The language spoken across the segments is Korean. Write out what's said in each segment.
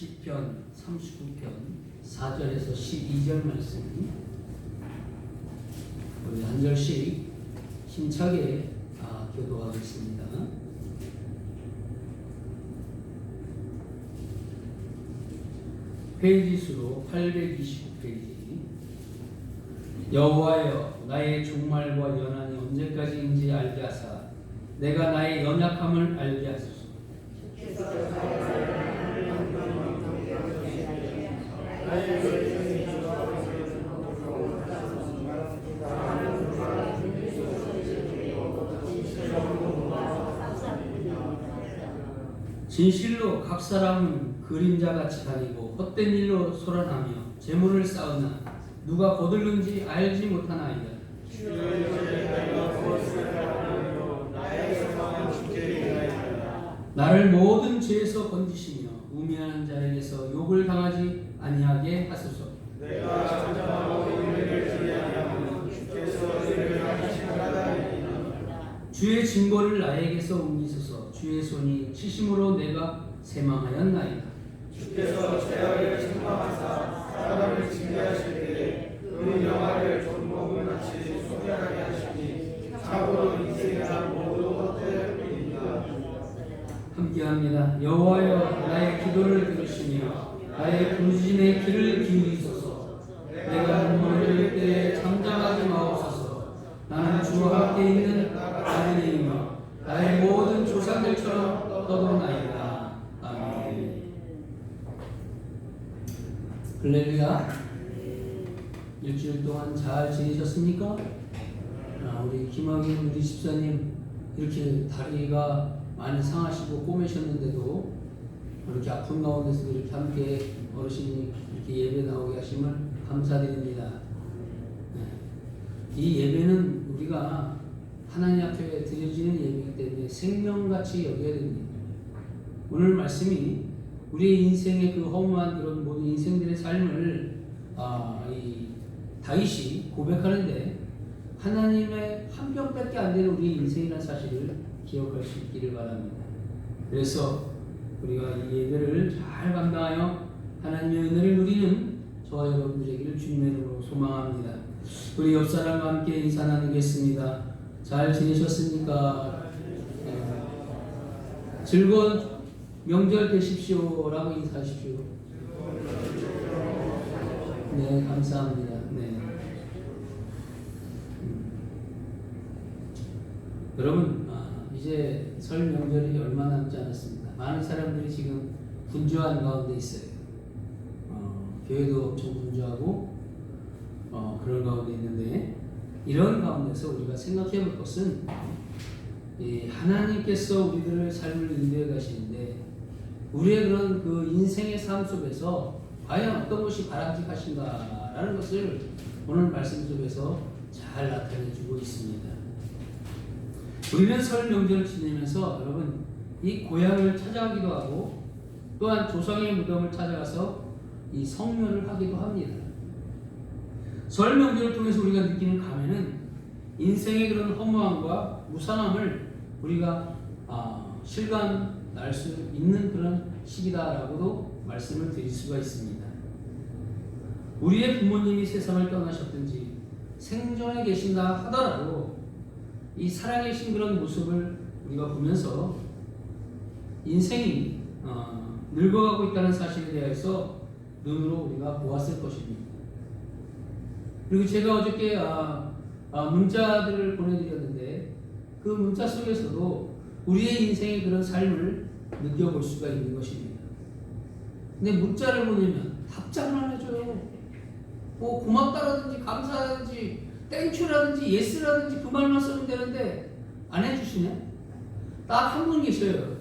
시편 39편 4절에서 12절 말씀 우리 한 절씩 힘차게 교도하겠습니다. 페이지 수로 829페이지. 여호와여, 나의 종말과 연한이 언제까지인지 알게 하사 내가 나의 연약함을 알게 하소서. 진실로 각 사람은 그림자같이 다니고 헛된 일로 소란하며 재물을 쌓으나 누가 거둘는지 알지 못하나이다. 나를 모든 죄에서 건지시며 우매한 자에게서 욕을 당하지 아니하게 하소서. 내가 잠잠하고 일을 지혜하며 주께서 이를 하시나이다. 주의 징벌을 나에게서 옮기소서. 주의 손이 치심으로 내가 세망하였나이다. 주께서 죄악을 책망하사 사람을 징계하실 때에 그 영화를 종목을 같이 소멸하게 하시니 참으로 인생이나 모두 헛될 뿐이다. 함께합니다. 여호와여, 나의 기도를 들으시며 나의 부르짖음에 귀를 기울이소서. 내가 눈물을 흘릴 때에 잠잠하지 마옵소서. 나는 주와 함께 있는 아들이며 나의 모든 조상들처럼 떠도나이다. 아멘. 할렐루야. 일주일 동안 잘 지내셨습니까? 우리 김학인 우리 집사님 이렇게 다리가 많이 상하시고 꼬매셨는데도 이렇게 아픈 가운데서도 이렇게 함께 어르신이 이렇게 예배 나오게 하심을 감사드립니다. 이 예배는 우리가 하나님 앞에 드려지는 예배이기 때문에 생명같이 여겨야 됩니다. 오늘 말씀이 우리의 인생의 그 허무한 그런 모든 인생들의 삶을 이 다윗이 고백하는데 하나님의 한 병밖에 안 되는 우리의 인생이라는 사실을 기억할 수 있기를 바랍니다. 그래서 우리가 이 예배를 잘 감당하여 하나님의 은혜를 누리는 저와 여러분들 되기를 주님의 이름으로 소망합니다. 우리 옆 사람과 함께 인사 나누겠습니다. 잘 지내셨습니까? 즐거운 명절 되십시오라고 인사하십시오. 네, 감사합니다. 네. 여러분, 이제 설 명절이 얼마 남지 않았습니다. 많은 사람들이 지금 분주한 가운데 있어요. 교회도 엄청 분주하고 그런 가운데 있는데, 이런 가운데서 우리가 생각해 볼 것은 하나님께서 우리들의 삶을 인도해 가시는데 우리의 그런 그 인생의 삶 속에서 과연 어떤 것이 바람직하신가라는 것을 오늘 말씀 속에서 잘 나타내 주고 있습니다. 우리는 설 명절을 지내면서 여러분 이 고향을 찾아가기도 하고 또한 조상의 무덤을 찾아가서 이 성묘를 하기도 합니다. 설 명절을 통해서 우리가 느끼는 감회는 인생의 그런 허무함과 무상함을 우리가 실감날 수 있는 그런 시기다라고도 말씀을 드릴 수가 있습니다. 우리의 부모님이 세상을 떠나셨든지 생존에 계신다 하더라도 이 살아계신 그런 모습을 우리가 보면서 인생이 늙어가고 있다는 사실에 대해서 눈으로 우리가 보았을 것입니다. 그리고 제가 어저께 문자들을 보내드렸는데 그 문자 속에서도 우리의 인생의 그런 삶을 느껴볼 수가 있는 것입니다. 근데 문자를 보내면 답장만 해줘요. 뭐 고맙다라든지 감사하든지 땡큐라든지 예스라든지 그 말만 쓰면 되는데 안 해주시네. 딱 한 분 계셔요.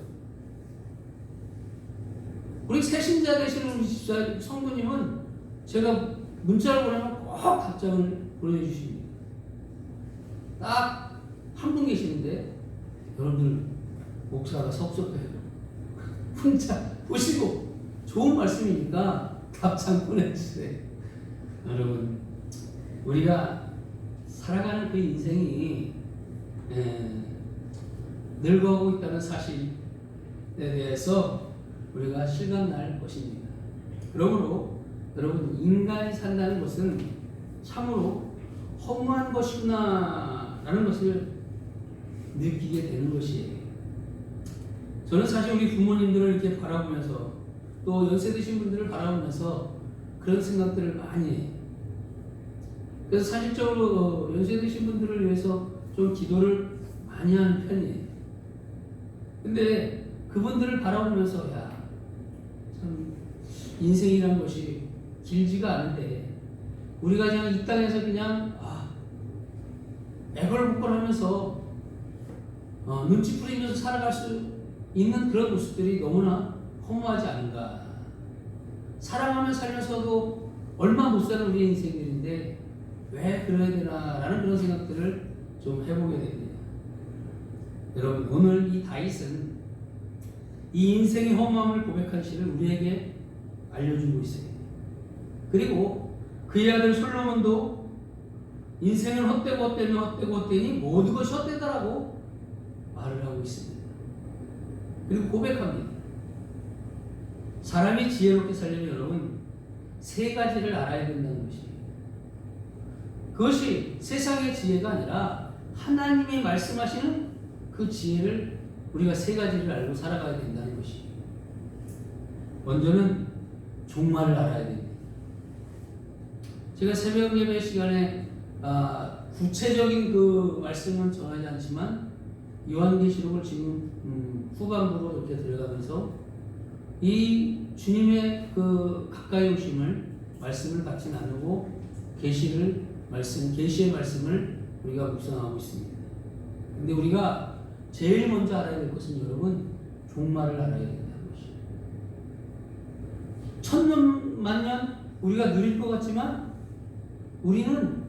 우리 새신자 되시는 우리 집사 성도님은 제가 문자를 보내면 꼭 답장을 보내주십니다. 딱 한 분 계시는데 여러분들 목사가 섭섭해요. 문자 보시고 좋은 말씀이니까 답장 보내주세요. 여러분 우리가 살아가는 그 인생이 늙어가고 있다는 사실에 대해서 우리가 실감날 것입니다. 그러므로 여러분, 인간이 산다는 것은 참으로 허무한 것이구나 라는 것을 느끼게 되는 것이에요. 저는 사실 우리 부모님들을 이렇게 바라보면서 또 연세 드신 분들을 바라보면서 그런 생각들을 많이 해요. 그래서 사실적으로 연세 드신 분들을 위해서 좀 기도를 많이 하는 편이에요. 근데 그분들을 바라보면서 참 인생이라는 것이 길지가 않은데 우리가 그냥 이 땅에서 그냥 애걸복걸하면서 눈치 뿌리면서 살아갈 수 있는 그런 모습들이 너무나 허무하지 않은가. 사랑하며 살면서도 얼마 못 사는 우리 인생들인데 왜 그래야 되나 라는 그런 생각들을 좀 해보게 됩니다. 여러분, 오늘 이 다윗은 이 인생의 허무함을 고백한 시를 우리에게 알려주고 있어요. 그리고 그의 아들 솔로몬도 인생을 헛되고 헛되며 헛되고 헛되니 모든 것이 헛되다라고 말을 하고 있습니다. 그리고 고백합니다. 사람이 지혜롭게 살려면 여러분, 세 가지를 알아야 된다는 것이에요. 그것이 세상의 지혜가 아니라 하나님이 말씀하시는 그 지혜를 우리가 세 가지를 알고 살아가야 된다는 것이에요. 먼저는 종말을 알아야 됩니다. 제가 새벽 예배 시간에 구체적인 그 말씀은 전하지 않지만 요한계시록을 지금 후반부로 이렇게 들어가면서 이 주님의 그 가까이 오심을 말씀을 같이 나누고 계시의 말씀을 우리가 묵상하고 있습니다. 근데 우리가 제일 먼저 알아야 될 것은 여러분, 종말을 알아야 된다는 것이에요. 천년 만년 우리가 누릴 것 같지만 우리는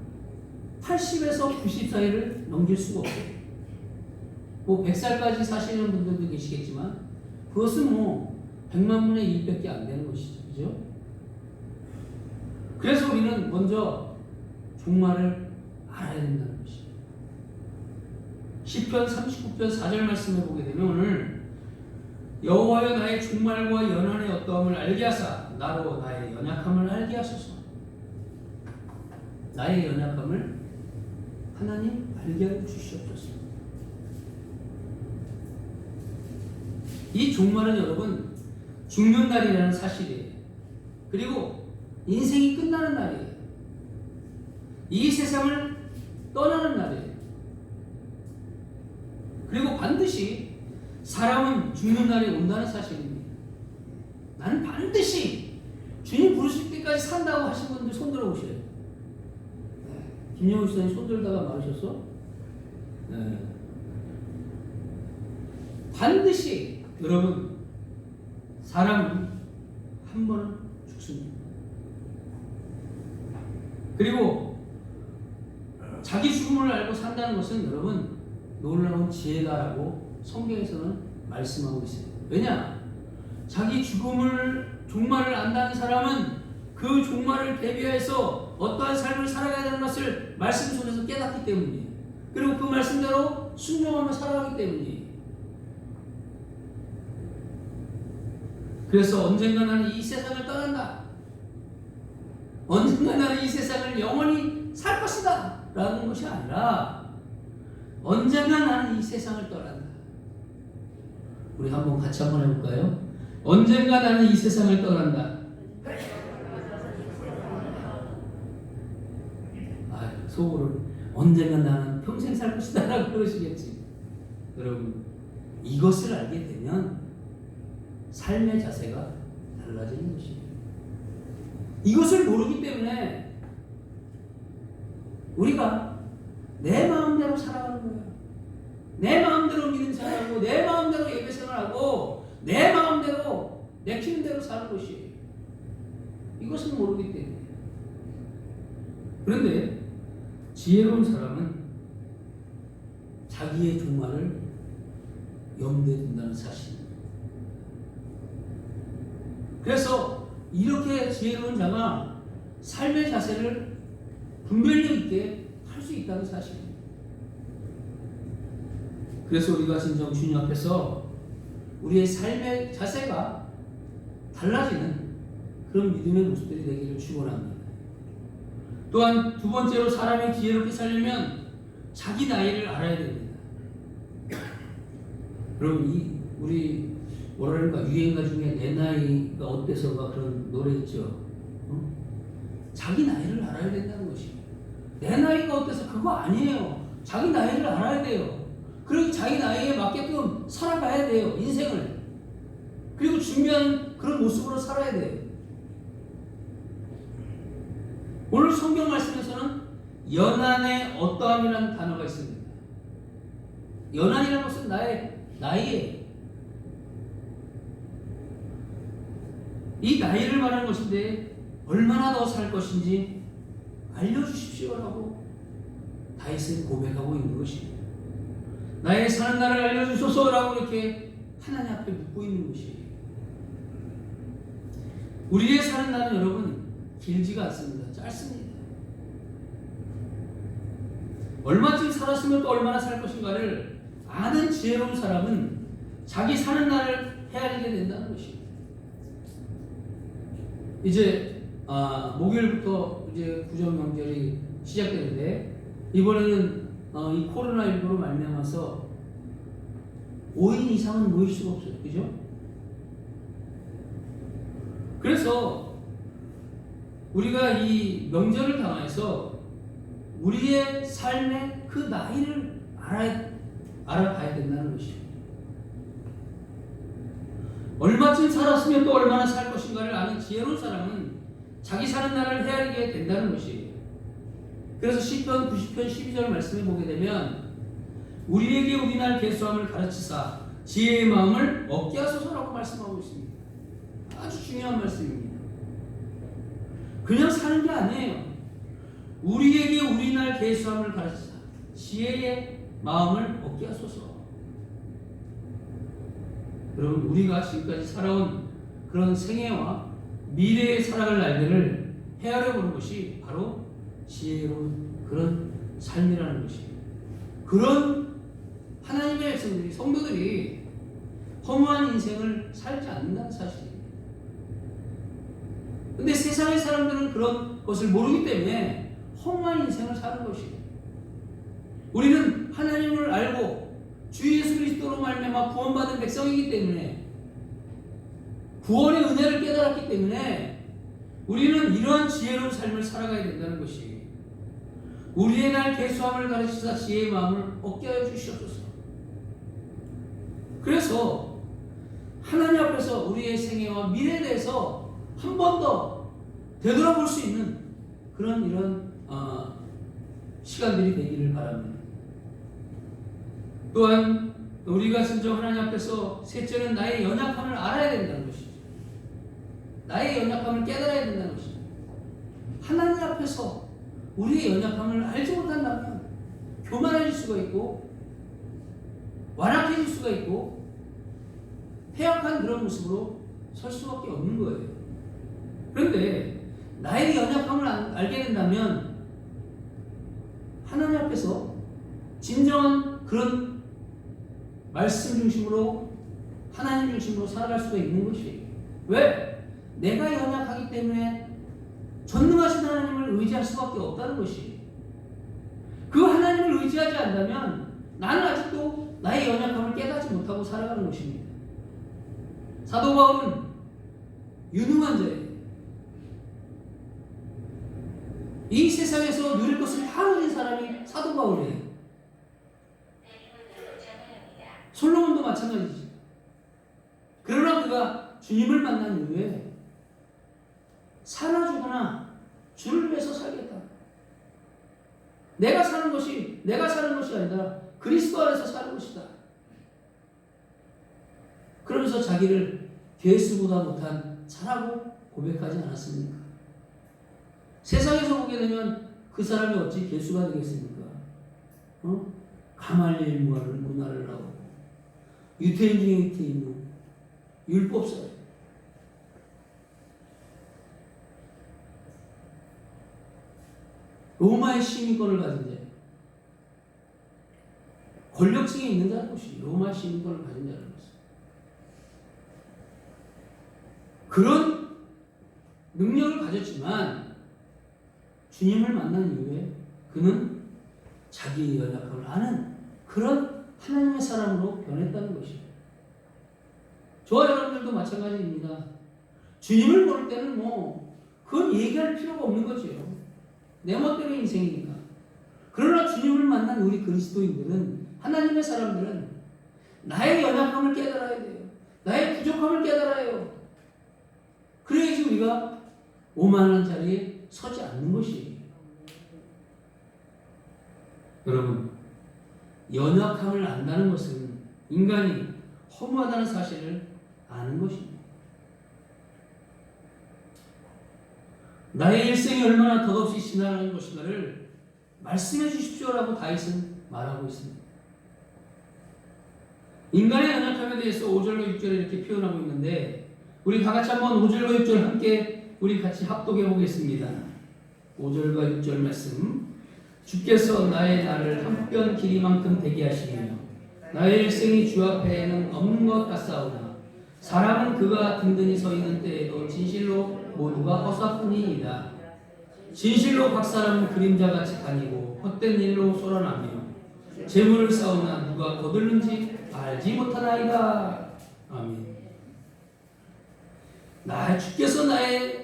80에서 90 사이를 넘길 수가 없어요. 뭐 100살까지 사시는 분들도 계시겠지만 그것은 뭐 100만 분의 1밖에 안 되는 것이죠. 그죠? 그래서 우리는 먼저 종말을 알아야 된다는 것이죠. 시편 39편 4절 말씀을 보게 되면 오늘 여호와여 나의 종말과 연한의 어떠함을 알게 하사 나로 나의 연약함을 알게 하소서. 나의 연약함을 하나님 알게 하여 주시옵소서. 이 종말은 여러분 죽는 날이라는 사실이에요. 그리고 인생이 끝나는 날이에요. 이 세상을 떠나는 날이에요. 그리고 반드시 사람은 죽는 날이 온다는 사실입니다. 나는 반드시 주님 부르실 때까지 산다고 하신 분들 손 들어보셔요. 김영우 씨는 손 들다가 말하셨어? 네. 반드시 여러분, 사람은 한 번은 죽습니다. 그리고 자기 죽음을 알고 산다는 것은 여러분 놀라운 지혜다라고 성경에서는 말씀하고 있어요. 왜냐? 자기 종말을 안다는 사람은 그 종말을 대비해서 어떠한 삶을 살아가야 되는 것을 말씀 속에서 깨닫기 때문이에요. 그리고 그 말씀대로 순종하며 살아가기 때문이에요. 그래서 언젠가 나는 이 세상을 떠난다. 언젠가 나는 이 세상을 영원히 살 것이다. 라는 것이 아니라 언젠가 나는 이 세상을 떠난다. 우리 한번 같이 한번 해볼까요? 언젠가 나는 이 세상을 떠난다. 속으로 언젠가 나는 평생 살 것이다 라고 그러시겠지. 여러분, 이것을 알게 되면 삶의 자세가 달라지는 것이에요. 이것을 모르기 때문에 우리가 내 마음대로 살아가는 거예요. 내 마음대로 믿음 생활하고 내 마음대로 예배 생활하고 내 마음대로 내키는 대로 사는 것이에요. 이것을 모르기 때문에. 그런데 지혜로운 사람은 자기의 종말을 염두에 둔다는 사실입니다. 그래서 이렇게 지혜로운 자가 삶의 자세를 분별력 있게 할 수 있다는 사실입니다. 그래서 우리가 진정 주님 앞에서 우리의 삶의 자세가 달라지는 그런 믿음의 모습들이 되기를 축원합니다. 또한 두 번째로 사람이 지혜롭게 살려면 자기 나이를 알아야 됩니다. 그럼 우리 뭐랄까 유행가 중에 내 나이가 어때서가 그런 노래 있죠. 자기 나이를 알아야 된다는 것입니다. 내 나이가 어때서 그거 아니에요. 자기 나이를 알아야 돼요. 그리고 자기 나이에 맞게끔 살아가야 돼요. 인생을. 그리고 준비한 그런 모습으로 살아야 돼요. 오늘 성경 말씀에서는 연한의 어떠함이라는 단어가 있습니다. 연한이라는 것은 나이에 이 나이를 말하는 것인데 얼마나 더 살 것인지 알려주십시오라고 다윗은 고백하고 있는 것입니다. 나의 사는 날을 알려주소서라고 이렇게 하나님 앞에 묻고 있는 것이에요. 우리의 사는 날은 여러분 길지가 않습니다. 짧습니다. 얼마쯤 살았으면 또 얼마나 살 것인가를 아는 지혜로운 사람은 자기 사는 날을 헤아리게 된다는 것입니다. 이제 목요일부터 이제 구정 명절이 시작되는데 이번에는 이 코로나19로 말미암아서 5인 이상은 모일 수가 없어요. 그죠? 그래서 우리가 이 명절을 당해서 우리의 삶의 그 나이를 알아봐야 된다는 것입니다. 얼마쯤 살았으면 또 얼마나 살 것인가를 아는 지혜로운 사람은 자기 사는 날을 헤아리게 된다는 것이에요. 그래서 시편 90편 12절 말씀을 보게 되면 우리에게 우리날 계수함을 가르치사 지혜의 마음을 얻게 하소서라고 말씀하고 있습니다. 아주 중요한 말씀입니다. 그냥 사는 게 아니에요. 우리에게 우리날 계수함을 가르치사 지혜의 마음을 얻게 하소서. 그럼 우리가 지금까지 살아온 그런 생애와 미래에 살아갈 날들을 헤아려보는 것이 바로 지혜로운 그런 삶이라는 것입니다. 그런 하나님의 백성들이, 성도들이 허무한 인생을 살지 않는다는 사실입니다. 근데 세상의 사람들은 그런 것을 모르기 때문에 허무한 인생을 사는 것이에요. 우리는 하나님을 알고 주 예수 그리스도로 말미암아 구원받은 백성이기 때문에 구원의 은혜를 깨달았기 때문에 우리는 이러한 지혜로운 삶을 살아가야 된다는 것이에요. 우리의 날 계수함을 가르치사 지혜의 마음을 얻게 하여 주시옵소서. 그래서 하나님 앞에서 우리의 생애와 미래에 대해서 한 번 더 되돌아볼 수 있는 그런 이런 시간들이 되기를 바랍니다. 또한 우리가 진정 하나님 앞에서 셋째는 나의 연약함을 알아야 된다는 것이죠. 나의 연약함을 깨달아야 된다는 것입니다. 하나님 앞에서 우리의 연약함을 알지 못한다면 교만해질 수가 있고 완악해질 수가 있고 패역한 그런 모습으로 설 수밖에 없는 거예요. 그런데 나의 연약함을 알게 된다면 하나님 앞에서 진정한 그런 말씀 중심으로 하나님 중심으로 살아갈 수가 있는 것이에요. 왜? 내가 연약하기 때문에 전능하신 하나님을 의지할 수밖에 없다는 것이에요. 그 하나님을 의지하지 않다면 나는 아직도 나의 연약함을 깨닫지 못하고 살아가는 것입니다. 사도 바울은 유능한 자예요. 이 세상에서 누릴 것을 다 누린 사람이 사도 바울이에요. 솔로몬도 마찬가지지. 그러나 그가 주님을 만난 이후에 사나 죽거나 주를 위해서 살겠다. 내가 사는 것이 아니라 그리스도 안에서 사는 것이다. 그러면서 자기를 괴수보다 못한 자라고 고백하지 않았습니까? 세상에서 보게 되면 그 사람이 어찌 괴수가 되겠습니까? 가말리엘 문화를 나오고 유태인 중에 유태인, 율법사예요. 로마의 시민권을 가진 자, 권력층에 있는 자는 것이 로마 시민권을 가진 자라는 것입니다. 그런 능력을 가졌지만 주님을 만난 이후에 그는 자기의 연약함을 아는 그런 하나님의 사람으로 변했다는 것이에요. 저와 여러분들도 마찬가지입니다. 주님을 모를 때는 그건 얘기할 필요가 없는 거죠. 내 멋대로 인생이니까. 그러나 주님을 만난 우리 그리스도인들은, 하나님의 사람들은 나의 연약함을 깨달아야 돼요. 나의 부족함을 깨달아야 해요. 그래야지 우리가 오만한 자리에 서지 않는 것이에요. 여러분, 연약함을 안다는 것은 인간이 허무하다는 사실을 아는 것입니다. 나의 일생이 얼마나 덧없이 지나가는 것인가를 말씀해 주십시오라고 다윗은 말하고 있습니다. 인간의 연약함에 대해서 5절과 6절에 이렇게 표현하고 있는데, 우리 다 같이 한번 5절과 6절 함께 우리 같이 합독해 보겠습니다. 5절과 6절 말씀. 주께서 나의 날을 한 뼘 길이만큼 되게 하시며 나의 일생이 주 앞에는 없는 것 같사오나 사람은 그가 든든히 서 있는 때에도 진실로 모두가 허사뿐이니이다. 진실로 각 사람은 그림자같이 다니고 헛된 일로 쏠아나며 재물을 쌓으나 누가 거둘는지 알지 못하나이다. 아멘. 주께서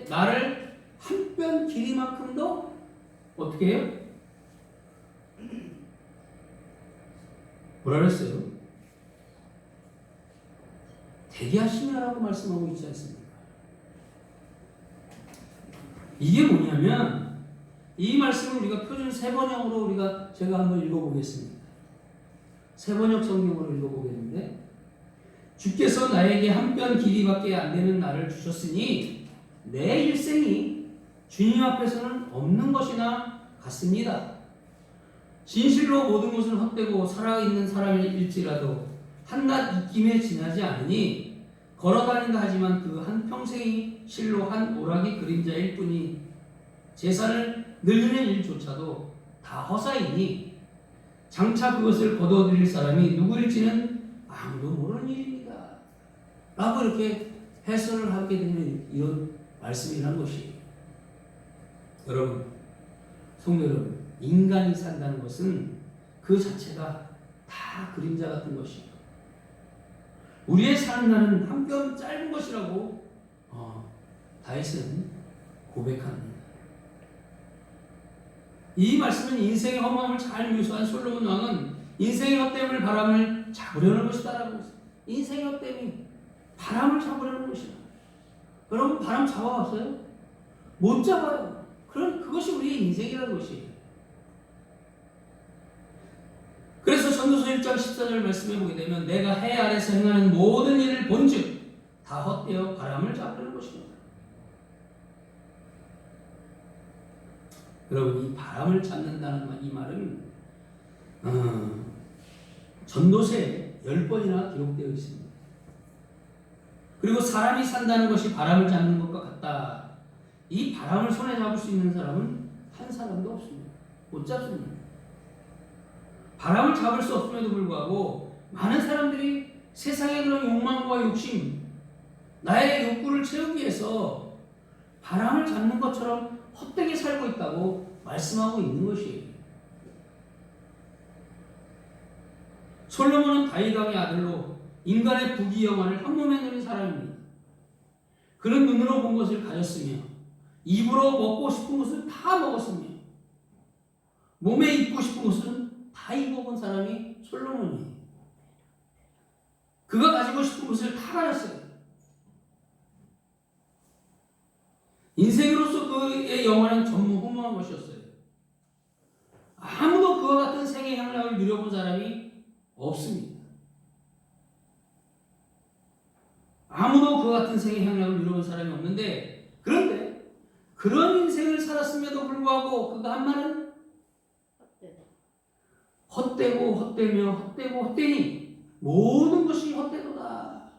나를 한 뼘 길이만큼도 어떻게 해요? 뭐라 그랬어요? 되게 하시냐라고 말씀하고 있지 않습니까? 이게 뭐냐면, 이 말씀을 우리가 표준 세번역으로 제가 한번 읽어보겠습니다. 세번역 성경으로 읽어보겠는데, 주께서 나에게 한 뼘 길이밖에 안 되는 날을 주셨으니 내 일생이 주님 앞에서는 없는 것이나 같습니다. 진실로 모든 것은 헛되고 살아있는 사람일지라도 한낱 입김에 지나지 않으니 걸어다닌다 하지만 그 한 평생이 실로 한 오락이 그림자일 뿐이 재산을 늘리는 일조차도 다 허사이니 장차 그것을 거둬들일 사람이 누구일지는 아무도 모르는 일입니다. 라고 이렇게 해설을 하게 되는 이런 말씀이란 것이에요. 여러분, 성도 여러분, 인간이 산다는 것은 그 자체가 다 그림자 같은 것이에요. 우리의 사는 날은 한 뼘 짧은 것이라고 다윗은 고백합니다. 이 말씀은 인생의 허무함을 잘 묘사한 솔로몬 왕은 인생의 헛됨을 바람을 잡으려는 것이다라고 했어요. 인생의 헛됨이 바람을 잡으려는 것이다. 여러분, 바람 잡아봤어요? 못 잡아요. 그것이 우리의 인생이라는 것이에요. 그래서 전도서 1장 14절 말씀해 보게 되면 내가 해 아래서 행하는 모든 일을 본즉 다 헛되어 바람을 잡으려는 것입니다. 여러분, 이 바람을 잡는다는 이 말은 전도서에 10번이나 기록되어 있습니다. 그리고 사람이 산다는 것이 바람을 잡는 것과 같다. 이 바람을 손에 잡을 수 있는 사람은 한 사람도 없습니다. 못 잡습니다. 바람을 잡을 수 없음에도 불구하고 많은 사람들이 세상의 그런 욕망과 욕심, 나의 욕구를 채우기 위해서 바람을 잡는 것처럼 헛되게 살고 있다고 말씀하고 있는 것이에요. 솔로몬은 다윗 왕의 아들로 인간의 부귀영화를 한 몸에 누린 사람입니다. 그는 눈으로 본 것을 가졌으며 입으로 먹고 싶은 것을 다 먹었으며 몸에 입고 싶은 것은 다 입어본 사람이 솔로몬이에요. 그가 가지고 싶은 것을 다 가졌어요. 인생으로서 그의 영화는 전무후무한 것이었어요. 아무도 그와 같은 생의 향락을 누려본 사람이 없습니다. 아무도 그와 같은 생의 향락을 누려본 사람이 없는데, 그런데 그런 인생을 살았음에도 불구하고 그가 한 말은 헛되고 헛되며 헛되고 헛되니 모든 것이 헛되도다.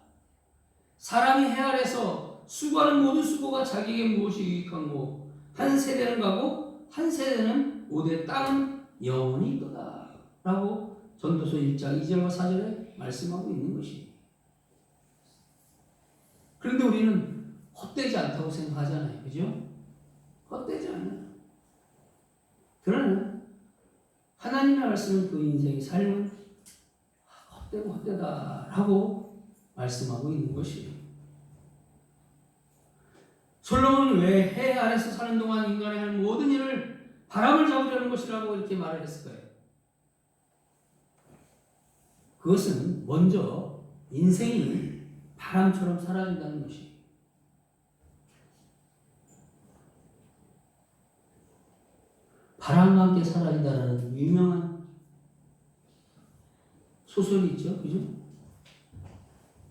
사람이 해 아래서 수고하는 모든 수고가 자기에게 무엇이 유익한고 한 세대는 가고 한 세대는 오대 땅은 영원히 있도다. 라고 전도서 1장 2절과 4절에 말씀하고 있는 것입니다. 그런데 우리는 헛되지 않다고 생각하잖아요. 그죠? 헛되지 않아요. 그러나 하나님의 말씀은 그 인생의 삶은 헛되고 헛되다라고 말씀하고 있는 것이에요. 솔로몬은 왜 해 아래서 사는 동안 인간이 하는 모든 일을 바람을 잡으려는 것이라고 이렇게 말을 했을까요? 그것은 먼저 인생이 바람처럼 사라진다는 것이에요. 바람과 함께 사라진다는 유명한 소설이 있죠. 그죠?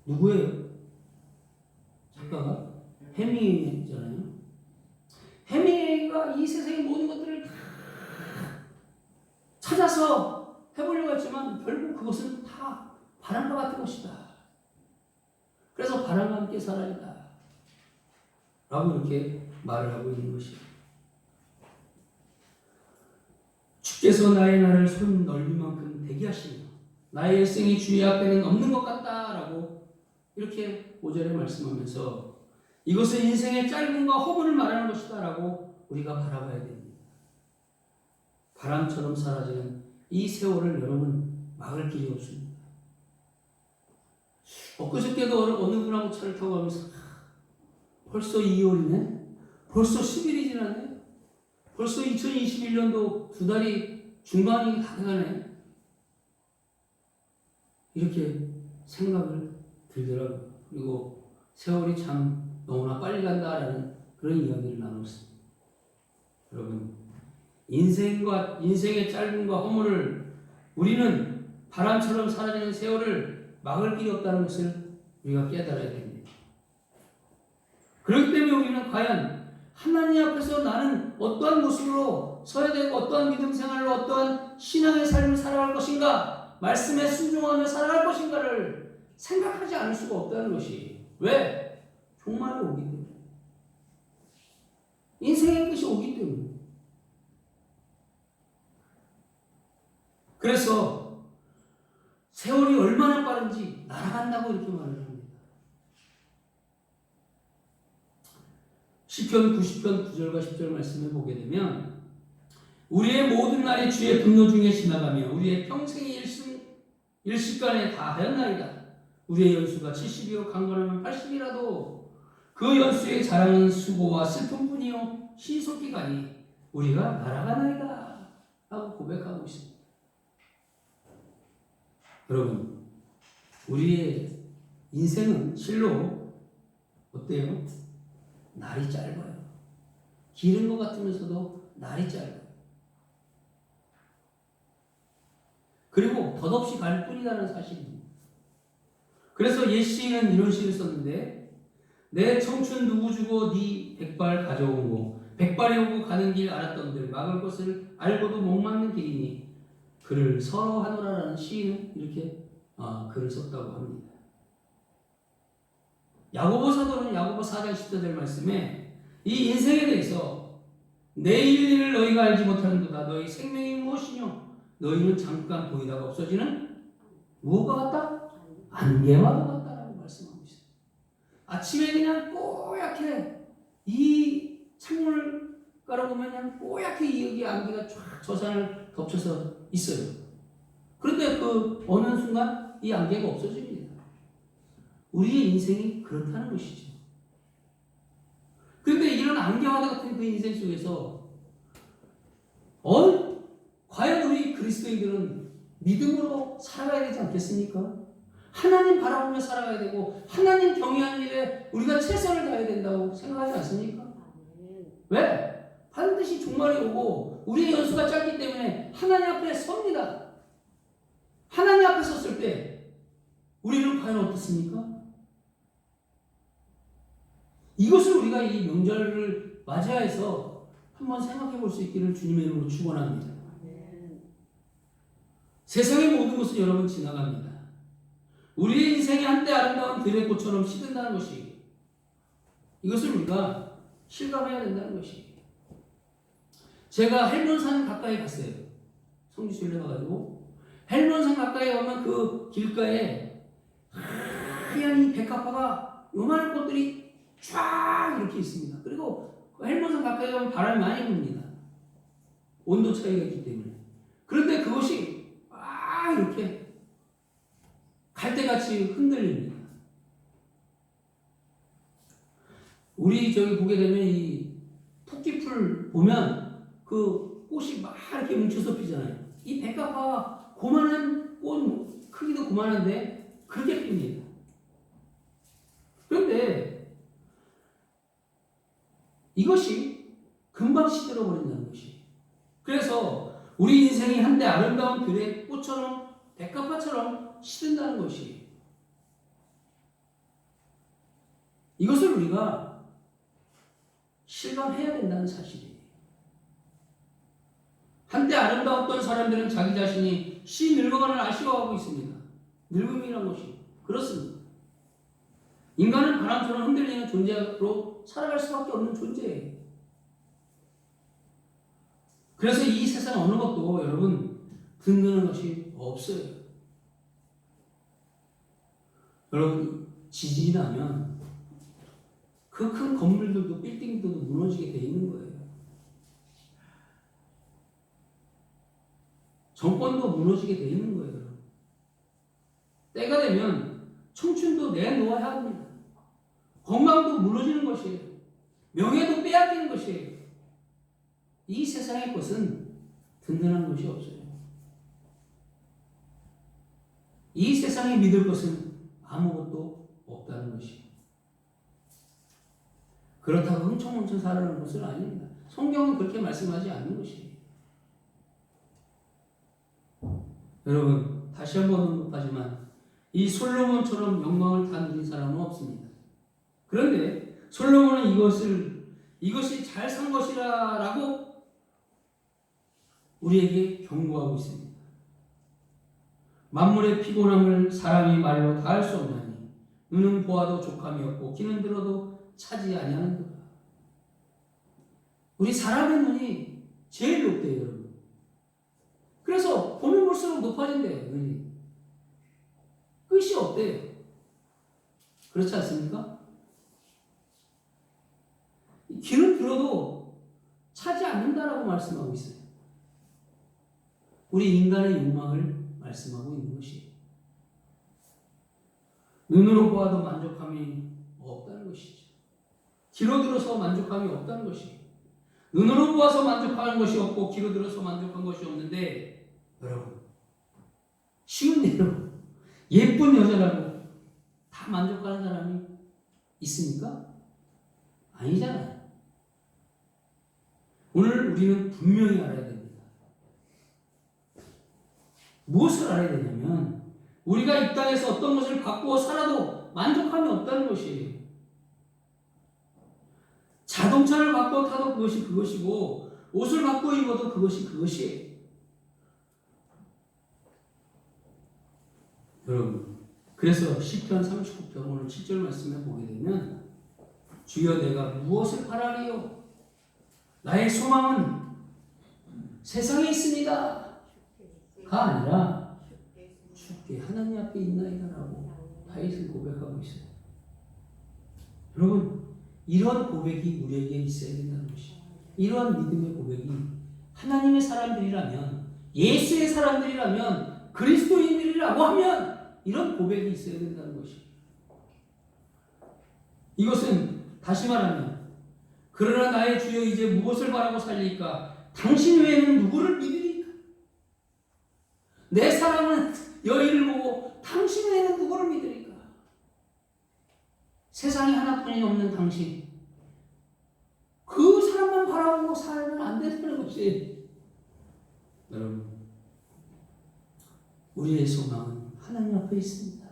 누구예요? 작가가? 해밍웨이잖아요. 해밍웨이가 이 세상의 모든 것들을 다 찾아서 해보려고 했지만 결국 그것은 다 바람과 같은 것이다. 그래서 바람과 함께 사라진다. 라고 이렇게 말을 하고 있는 것이에요. 주께서 나의 날을 손 넓이만큼 되게 하시며 나의 일생이 주의 앞에는 없는 것 같다라고 이렇게 5절에 말씀하면서 이것은 인생의 짧음과 허물을 말하는 것이다 라고 우리가 바라봐야 됩니다. 바람처럼 사라지는 이 세월을 여러분 막을 길이 없습니다. 엊그저께도 어느 분하고 차를 타고 가면서 벌써 2월이네? 벌써 10일이 지났네? 벌써 2021년도 2달이 중반이 다 돼가네? 이렇게 생각을 들더라고요. 그리고 세월이 참 너무나 빨리 간다라는 그런 이야기를 나눴습니다. 여러분, 인생의 짧음과 허물을 우리는 바람처럼 사라지는 세월을 막을 길이 없다는 것을 우리가 깨달아야 됩니다. 그렇기 때문에 우리는 과연 하나님 앞에서 나는 어떠한 모습으로 서야 되고 어떠한 믿음 생활로 어떠한 신앙의 삶을 살아갈 것인가, 말씀에 순종하며 살아갈 것인가를 생각하지 않을 수가 없다는 것이. 왜? 종말이 오기 때문에. 인생의 끝이 오기 때문에. 그래서 세월이 얼마나 빠른지 날아간다고 이렇게 말을 합니다. 시편 90편 9절과 10절 말씀을 보게 되면 우리의 모든 날이 주의 분노 중에 지나가며 우리의 평생이 일시간에 다 하였나이다. 우리의 연수가 70이요 강건하면 80이라도 그 연수의 자랑은 수고와 슬픔뿐이요 신속기간이 우리가 날아가나이다 하고 고백하고 있습니다. 여러분, 우리의 인생은 실로 어때요? 날이 짧아요. 길은 것 같으면서도 날이 짧아요. 그리고 덧없이 갈 뿐이라는 사실입니다. 그래서 옛 시인은 이런 시를 썼는데 내 청춘 누구 주고 네 백발 가져오고 백발이 오고 가는 길 알았던들 막을 것을 알고도 못 막는 길이니 그를 서로 하노라라는 시인은 이렇게 글을 썼다고 합니다. 야고보 사도는 야고보 4장 10절 말씀에 이 인생에 대해서 내 일을 너희가 알지 못하는도다. 너희 생명이 무엇이뇨? 너희는 잠깐 보이다가 없어지는 무엇과 같다? 안개와도 같다라고 말씀하고 있어요. 아침에 그냥 뽀얗게 이 창문을 깔아보면 그냥 뽀얗게 여기 안개가 쫙 저 산을 덮쳐서 있어요. 그런데 그 어느 순간 이 안개가 없어집니다. 우리의 인생이 그렇다는 것이죠. 그런데 이런 안개와 같은 그 인생 속에서 과연 우리 그리스도인들은 믿음으로 살아가야 되지 않겠습니까? 하나님 바라보며 살아가야 되고 하나님 경외하는 일에 우리가 최선을 다해야 된다고 생각하지 않습니까? 왜? 반드시 종말이 오고 우리의 연수가 짧기 때문에 하나님 앞에 섭니다. 하나님 앞에 섰을 때 우리는 과연 어떻습니까? 이것을 우리가 이 명절을 맞이해서 한번 생각해 볼 수 있기를 주님의 이름으로 축원합니다. 세상의 모든 것은 여러분 지나갑니다. 우리의 인생이 한때 아름다운 들의꽃처럼 시든다는 것이 이것을 우리가 실감해야 된다는 것이. 제가 헬몬산 가까이 갔어요. 성지순례 가가지고 헬몬산 가까이 가면 그 길가에 하얀 이 백합화가 요만한 꽃들이 쫙 이렇게 있습니다. 그리고 헬몬산 가까이 가면 바람이 많이 붑니다. 온도 차이가 있기 때문에. 그런데 그것이 막 이렇게 갈대같이 흔들립니다. 우리 저기 보게 되면 이 토끼풀 보면 그 꽃이 막 이렇게 뭉쳐서 피잖아요. 이 백합화 고만한 꽃 크기도 고만한데 그렇게 핍니다. 그런데 이것이 금방 시들어 버린다는 것이. 그래서 우리 인생이 한때 아름다운 들의 꽃처럼 백합화처럼 시든다는 것이. 이것을 우리가 실감해야 된다는 사실이에요. 한때 아름다웠던 사람들은 자기 자신이 늙어가는 아쉬워하고 있습니다. 늙음이라는 것이 그렇습니다. 인간은 바람처럼 흔들리는 존재로 살아갈 수밖에 없는 존재예요. 그래서 이 세상 어느 것도 여러분 든든한 것이 없어요. 여러분 지진이 나면 그 큰 건물들도 빌딩들도 무너지게 돼 있는 거예요. 정권도 무너지게 돼 있는 거예요. 때가 되면 청춘도 내놓아야 합니다. 건강도 무너지는 것이에요. 명예도 빼앗기는 것이에요. 이 세상의 것은 든든한 것이 없어요. 이 세상에 믿을 것은 아무것도 없다는 것이에요. 그렇다고 흥청망청 살아가는 것은 아닙니다. 성경은 그렇게 말씀하지 않는 것이에요. 여러분 다시 한번 언급하지만 이 솔로몬처럼 영광을 다 누린 사람은 없습니다. 그런데 솔로몬은 이것이 잘 산 것이라고 우리에게 경고하고 있습니다. 만물의 피곤함을 사람이 말로 다 할 수 없나니 눈은 보아도 족함이 없고 귀는 들어도 차지 아니하는도다. 우리 사람의 눈이 제일 높대요, 여러분. 그래서 보면 볼수록 높아진대요, 눈이. 끝이 없대요. 그렇지 않습니까? 귀는 들어도 차지 않는다라고 말씀하고 있어요. 우리 인간의 욕망을 말씀하고 있는 것이에요. 눈으로 보아도 만족함이 없다는 것이죠. 귀로 들어서 만족함이 없다는 것이에요. 눈으로 보아서 만족하는 것이 없고 귀로 들어서 만족한 것이 없는데 여러분 쉬운 예로 예쁜 여자라고 다 만족하는 사람이 있습니까? 아니잖아요. 오늘 우리는 분명히 알아야 됩니다. 무엇을 알아야 되냐면 우리가 이 땅에서 어떤 것을 갖고 살아도 만족함이 없다는 것이에요. 자동차를 갖고 타도 그것이 그것이고 옷을 갖고 입어도 그것이 그것이에요. 여러분 그래서 시편 39편 오늘 7절 말씀에 보게 되면 주여 내가 무엇을 바라리요? 나의 소망은 세상에 있습니다. 가 아니라 주께 하나님 앞에 있나이다라고 다윗은 고백하고 있어요. 여러분 이런 고백이 우리에게 있어야 된다는 것이에요. 이러한 믿음의 고백이 하나님의 사람들이라면 예수의 사람들이라면 그리스도인들이라고 하면 이런 고백이 있어야 된다는 것이에요. 이것은 다시 말하면 그러나 나의 주여 이제 무엇을 바라고 살리까? 당신 외에는 누구를 믿으리까? 내 사랑은 여인을 보고 당신 외에는 누구를 믿으리까? 세상에 하나뿐이 없는 당신 그 사람만 바라보고 살면 안 된다는 것이 여러분 우리의 소망은 하나님 앞에 있습니다.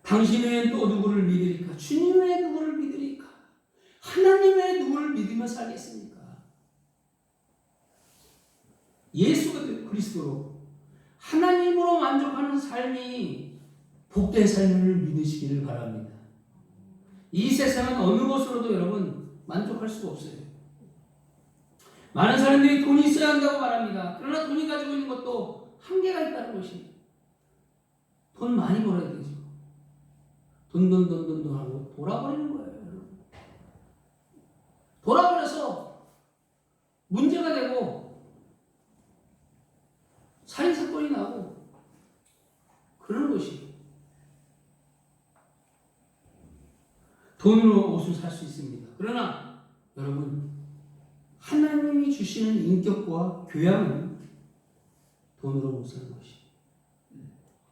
당신 외에 또 누구를 믿으리까? 주님 외에 누구를 믿으리까? 하나님 외에 누구를 믿으며 살겠습니까? 예수 그리스도로 하나님으로 만족하는 삶이 복된 삶을 믿으시기를 바랍니다. 이 세상은 어느 것으로도 여러분 만족할 수가 없어요. 많은 사람들이 돈이 있어야 한다고 말합니다. 그러나 돈이 가지고 있는 것도 한계가 있다는 것입니다. 돈 많이 벌어야 되죠. 돈 하고 돌아버리는 거예요. 돌아버려서 문제가 되고 살인사건이 나고 그러는 것이. 돈으로 옷을 살 수 있습니다. 그러나 여러분, 하나님이 주시는 인격과 교양은 돈으로 못 사는 것이,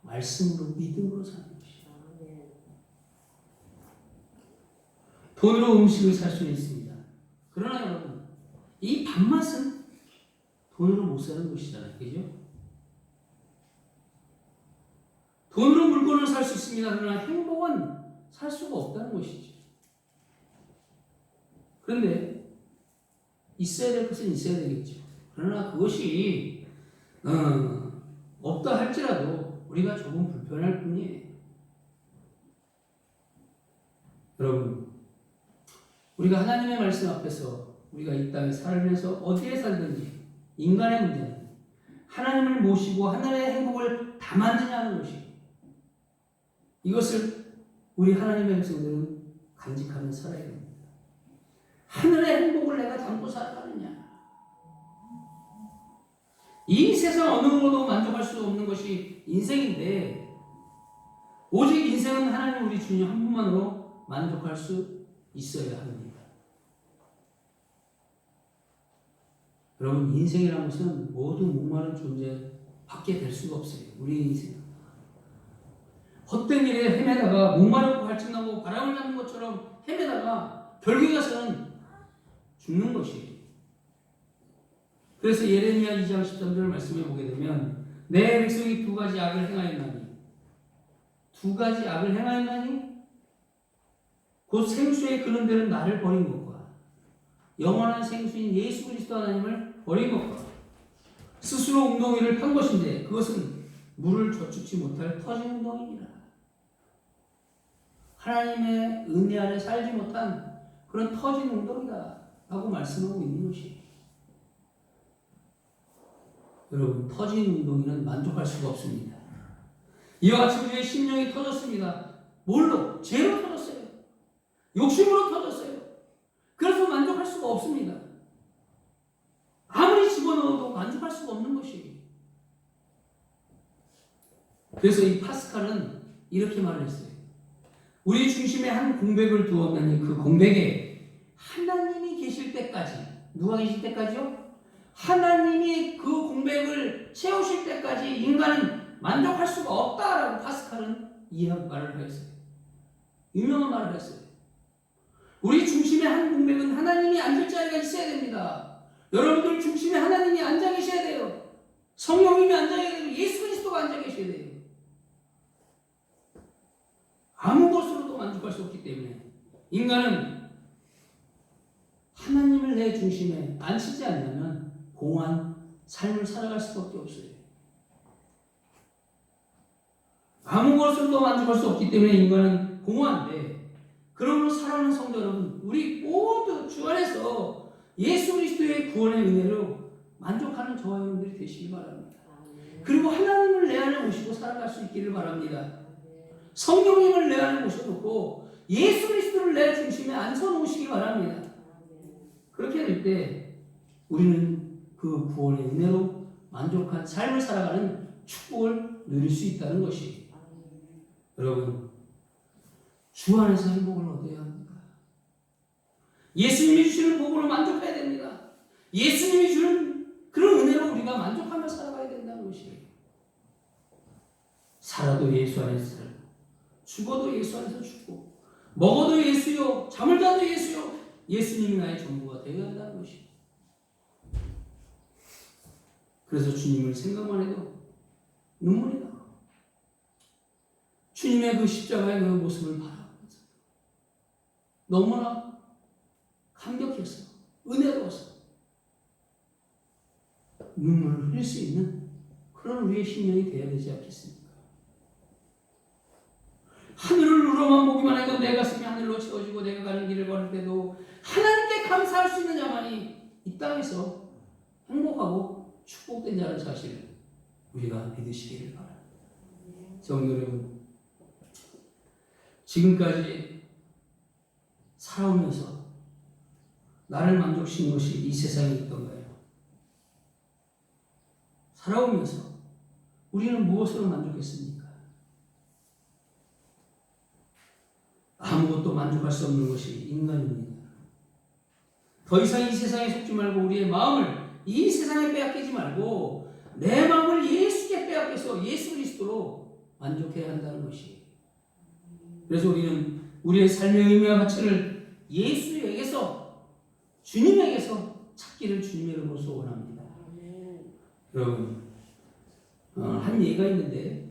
말씀으로, 믿음으로 사는 것이. 돈으로 음식을 살 수는 있습니다. 그러나 여러분, 이 밥맛은 돈으로 못 사는 것이잖아요. 그죠? 돈으로 물건을 살 수 있습니다. 그러나 행복은 살 수가 없다는 것이죠. 그런데 있어야 될 것은 있어야 되겠죠. 그러나 그것이 없다 할지라도 우리가 조금 불편할 뿐이에요. 여러분, 우리가 하나님의 말씀 앞에서 우리가 이 땅에 살면서 어디에 살든지 인간의 문제는 하나님을 모시고 하나님의 행복을 담았느냐 하는 것이, 이것을 우리 하나님의 백성들은 간직하며 살아야 됩니다. 하늘의 행복을 내가 담고 살아가느냐. 이 세상 어느 것도 만족할 수 없는 것이 인생인데, 오직 인생은 하나님 우리 주님 한 분만으로 만족할 수 있어야 합니다. 여러분, 인생이라는 것은 모두 목마른 존재밖에 될 수가 없어요. 우리 인생은 헛된 일에 헤매다가 목마르고 갈증나고 바람을 잡는 것처럼 헤매다가 결국에 가서는 죽는 것이에요. 그래서 예레미야 2장 13절 말씀해 보게 되면, 내 백성이 두 가지 악을 행하였나니, 두 가지 악을 행하였나니 곧 생수에 그는 데는 나를 버린 것과 영원한 생수인 예수 그리스도 하나님을 버린 것과 스스로 웅덩이를 판 것인데 그것은 물을 저축지 못할 터진 웅덩이니라. 하나님의 은혜 아래 살지 못한 그런 터진 웅덩이다 라고 말씀하고 있는 것이에요. 여러분, 터진 웅덩이는 만족할 수가 없습니다. 이와 같이 우리의 심령이 터졌습니다. 뭘로? 죄로 터졌어요. 욕심으로 터졌어요. 그래서 만족할 수가 없습니다. 아무리 집어넣어도 만족할 수가 없는 것이에요. 그래서 이 파스칼은 이렇게 말을 했어요. 우리 중심에 한 공백을 두었나니 그 공백에 하나님이 계실 때까지, 누가 계실 때까지요? 하나님이 그 공백을 채우실 때까지 인간은 만족할 수가 없다라고 파스칼은 이 말을 하였어요. 유명한 말을 했어요. 우리 중심에 한 공백은 하나님이 앉을 자리가 있어야 됩니다. 여러분들 중심에 하나님이 앉아 계셔야 돼요. 성령님이 앉아 계셔야 되고 예수 그리스도가 앉아 계셔야 돼요. 아무 것으로도 만족할 수 없기 때문에 인간은 하나님을 내 중심에 앉히지 않으면 공허한 삶을 살아갈 수밖에 없어요. 아무 것으로도 만족할 수 없기 때문에 인간은 공허한데, 그러므로 사랑하는 성도 여러분, 우리 모두 주 안에서 예수 그리스도의 구원의 은혜로 만족하는 저와 여러분들이 되시기 바랍니다. 그리고 하나님을 내 안에 모시고 살아갈 수 있기를 바랍니다. 성령님을 내 안에 모셔놓고 예수 그리스도를 내 중심에 앉혀놓으시기 바랍니다. 그렇게 될 때 우리는 그 구원의 은혜로 만족한 삶을 살아가는 축복을 누릴 수 있다는 것이, 여러분, 주 안에서 행복을 얻어야 합니다. 예수님이 주시는 복으로 만족해야 됩니다. 예수님이 주는 그런 은혜로 우리가 만족하며 살아가야 된다는 것이에요. 살아도 예수 안에서 살고, 죽어도 예수 안에서 죽고, 먹어도 예수요, 잠을 자도 예수요, 예수님이 나의 전부가 되어야 한다는 것이에요. 그래서 주님을 생각만 해도 눈물이 나. 주님의 그 십자가의 그 모습을 바라보면서 너무나 감격해서, 은혜로워서 눈물을 흘릴 수 있는 그런 우리의 심령이 되어야 되지 않겠습니까? 하늘을 우러만 보기만 해도 내 가슴이 하늘로 채워지고, 내가 가는 길을 걸을 때도 하나님께 감사할 수 있는 자만이 이 땅에서 행복하고 축복된 자라는 사실을 우리가 믿으시기를 바랍니다. 성도 여러분, 지금까지 살아오면서 나를 만족시킨 것이 이 세상에 있던가요? 살아오면서 우리는 무엇으로 만족했습니까? 아무것도 만족할 수 없는 것이 인간입니다. 더 이상 이 세상에 속지 말고 우리의 마음을 이 세상에 빼앗기지 말고 내 마음을 예수께 빼앗겨서 예수 그리스도로 만족해야 한다는 것이. 그래서 우리는 우리의 삶의 의미와 가치를 예수에게서, 주님에게서 찾기를 주님의 이름으로 소원합니다. 여러분, 한 예가 있는데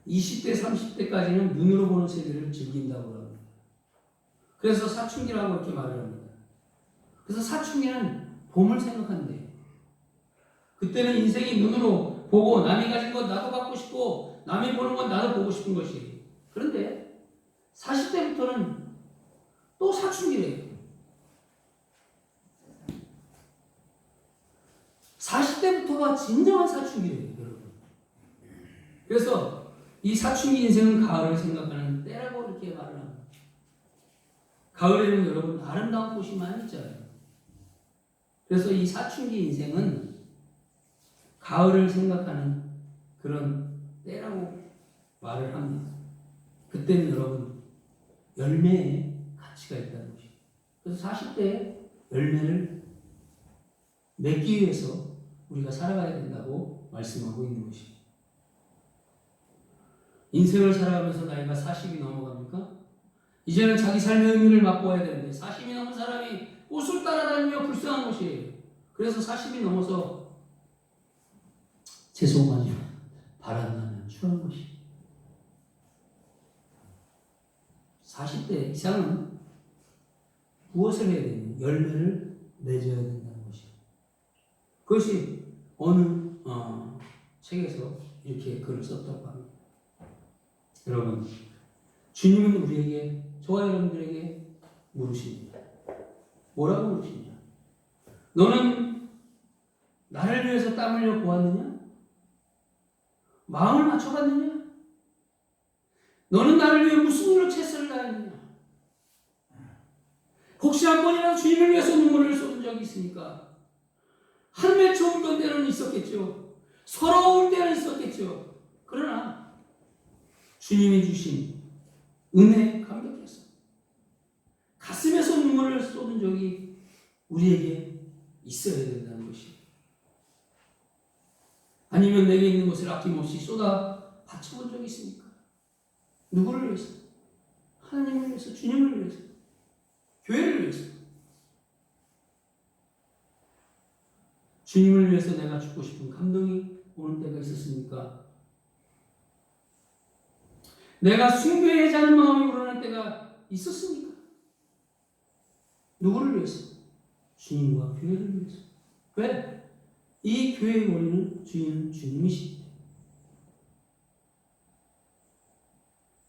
20대, 30대까지는 눈으로 보는 세계를 즐긴다고 합니다. 그래서 사춘기라고 이렇게 말을 합니다. 그래서 사춘기는 봄을 생각한대요. 그때는 인생이 눈으로 보고 남이 가진 것 나도 갖고 싶고 남이 보는 건 나도 보고 싶은 것이. 그런데 40대부터는 또 사춘기래요. 40대부터가 진정한 사춘기래요, 여러분. 그래서 이 사춘기 인생은 가을을 생각하는 때라고 이렇게 말을 합니다. 가을에는 여러분 아름다운 꽃이 많이 있잖아요. 그래서 이 사춘기 인생은 가을을 생각하는 그런 때라고 말을 합니다. 그때는 여러분 열매에 가치가 있다는 것이죠. 그래서 40대에 열매를 맺기 위해서 우리가 살아가야 된다고 말씀하고 있는 것이죠. 인생을 살아가면서 나이가 40이 넘어갑니까? 이제는 자기 삶의 의미를 맛보아야 되는데 40이 넘은 사람이 꽃을 따라다니며 불쌍한 것이에요. 그래서 40이 넘어서 죄송하지만 바람나면 추한 것이. 40대 이상은 무엇을 해야 되냐? 열매를 맺어야 된다는 것이에요. 그것이 어느 책에서 이렇게 글을 썼다고 합니다. 여러분, 주님은 우리에게, 저와 여러분들에게 물으십니다. 뭐라고 물으시냐? 너는 나를 위해서 땀 흘려 보았느냐? 마음을 맞춰봤느냐? 너는 나를 위해 무슨 일로 최선을 다했느냐? 혹시 한 번이라도 주님을 위해서 눈물을 쏟은 적이 있습니까? 한매 좋은 때는 있었겠죠. 서러울 때는 있었겠죠. 그러나 주님이 주신 은혜에 감격해서 가슴에서 눈물을 쏟은 적이 우리에게 있어야 된다는 것이. 아니면 내게 있는 것을 아낌없이 쏟아 바쳐본 적이 있습니까? 누구를 위해서? 하나님을 위해서, 주님을 위해서, 교회를 위해서. 주님을 위해서 내가 죽고 싶은 감동이 오는 때가 있었습니까? 내가 숭배하지 않은 마음이 우러날 때가 있었습니까? 누구를 위해서? 주님과 교회를 위해서. 왜? 이 교회의 원리는 주인은 주님이십니다.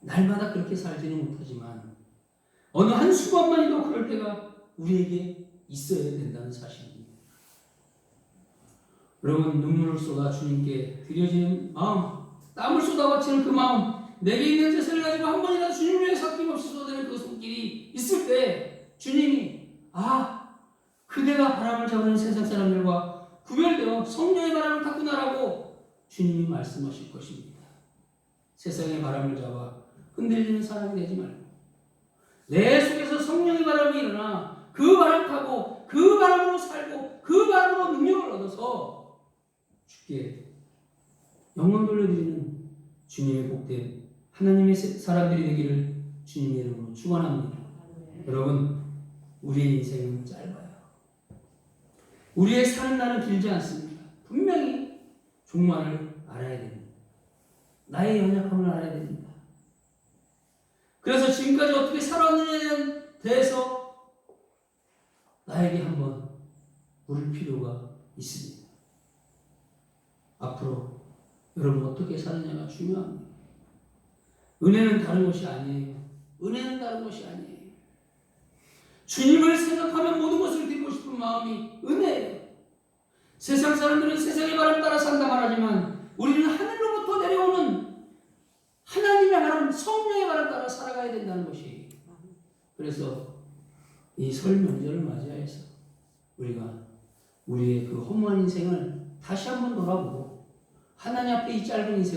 날마다 그렇게 살지는 못하지만 어느 한순간만이라도 그럴 때가 우리에게 있어야 된다는 사실입니다. 여러분, 눈물을 쏟아 주님께 드려지는 마음, 땀을 쏟아바치는 그 마음, 내게 있는 재산을 가지고 한 번이라도 주님을 위해서 아낌없이 쏟아내는 그 손길이 있을 때 주님이 그대가 바람을 잡는 세상 사람들과 구별되어 성령의 바람을 탔구나라고 주님이 말씀하실 것입니다. 세상의 바람을 잡아 흔들리는 사람이 되지 말고 내 속에서 성령의 바람이 일어나 그 바람 타고 그 바람으로 살고 그 바람으로 능력을 얻어서 주께 영광 돌려드리는 주님의 복된 하나님의 사람들이 되기를 주님의 이름으로 축원합니다. 여러분, 우리의 인생은 짧아요. 우리의 사는 날은 길지 않습니다. 분명히 종말을 알아야 됩니다. 나의 연약함을 알아야 됩니다. 그래서 지금까지 어떻게 살아왔느냐에 대해서 나에게 한번 물을 필요가 있습니다. 앞으로 여러분 어떻게 사느냐가 중요합니다. 은혜는 다른 것이 아니에요. 은혜는 다른 것이 아니에요. 주님을 생각하면 모든 것을 드리고 싶은 마음이 은혜예요. 세상 사람들은 세상의 바람 따라 산다 말하지만 우리는 하늘로부터 내려오는 하나님의 하나님의 말은 성령의 말을 따라 살아가야 된다는 것이. 그래서 이 설 명절을 맞이해서 우리가 우리의 그 허무한 인생을 다시 한번 돌아보고 하나님 앞에 이 짧은 인생